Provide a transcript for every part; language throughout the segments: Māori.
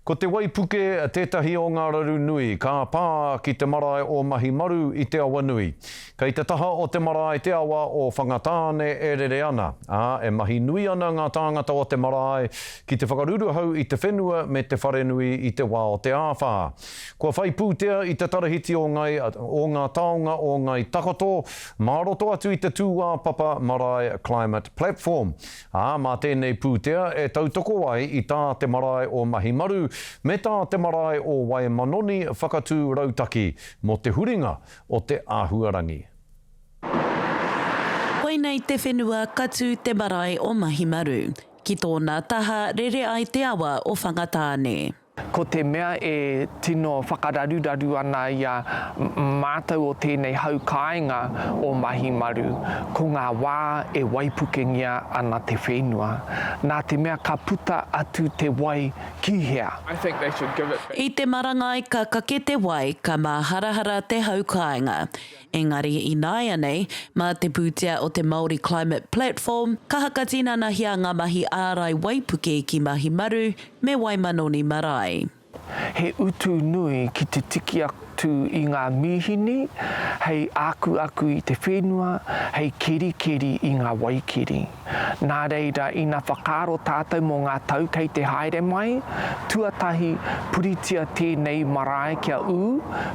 Ko te waipuke tētahi o ngā raru nui, ka pā ki te marae o Mahimaru i te awa nui. Kei te taha o te marae te awa o whangatāne e rere ana. E mahi nui ana ngā tāngata o te marae ki te whakaruru hau i te whenua me te whare nui i te wā o te āwha. Kua whai pūtea i te tarahiti o ngā taonga o Ngāi Takoto, mā roto atu i te tūwā papa Māori Climate Platform. Mā tēnei pūtea e tautoko ai i tā te marae o Mahimaru me tā te marae o Waimanoni whakatū rautaki mo te huringa o te āhuarangi. Koinei te whenua katu te marae o Mahimaru. Ki tōna taha rere ai te awa o whangatāne. Ko te mea e tino whakararuraru ana i a mātou o tēnei haukainga o Mahimaru, ko ngā wā e waipukengia ana te whenua. Nā te mea ka puta atu te wai kihea. I te marangai ka kake te wai ka māharahara te haukainga. Engari i nāia nei, mā te pūtea o te Māori Climate Platform, ka hakatina na hia ngā mahi ārai waipuke ki Mahimaru me Waimanoni Marae. He utu nui ki te tiki atu i ngā mihini, hei aku i te whenua, hei keri i ngā waikiri. Nā reira, ina whakaro tātou mō ngā tau kei te haere mai, tuatahi puritia tēnei marae kia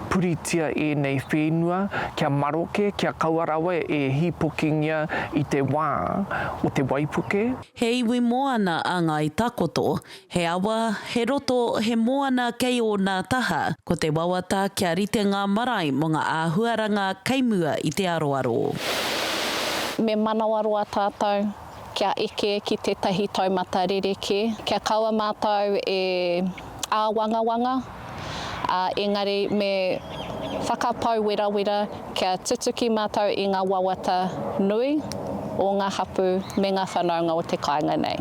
puritia e nei whenua, kia maroke, kia kauarawe e hipokingia i te wā o te waipuke. He iwi moana a Ngāi Takoto, he awa, he roto, he moana kei o nā taha, ko te wawata kia rite ngā marae mo ngā āhuaranga kaimua i te aroaro. Me manawaroa tātou, kia eke ki tētahi taumata rereke, kia kaua mātou e āwangawanga, engari me whakapau wera, kia tutuki mātou i ngā wawata nui o ngā hapu me ngā whanaunga o te kāinga nei.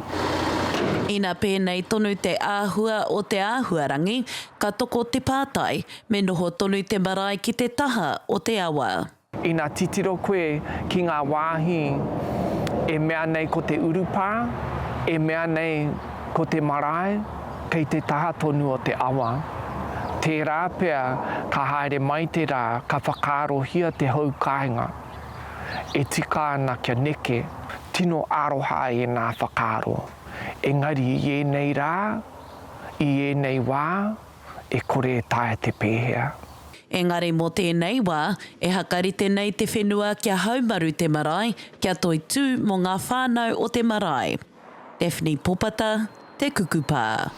Ina pēnei tonu te āhua o te āhuarangi, ka toko te pātai, me noho tonu te marae ki te taha o te awa. Ina titiro koe ki ngā wāhi, e mea nei ko te urupā, e mea nei ko te marae, kei te taha tonu o te awa. Te rā pea ka haere mai te rā, ka whakaarohia te haukainga. E tika ana kia neke, tino aroha e nā whakaaro. Engari i enei rā, i enei wā, e kore e tae te pēhea. Engari mō tēnei wā, e hakarite nei te whenua kia haumaru te marae, kia toi tū mō ngā whānau o te marae. Daphne Popata, te Kūkupa.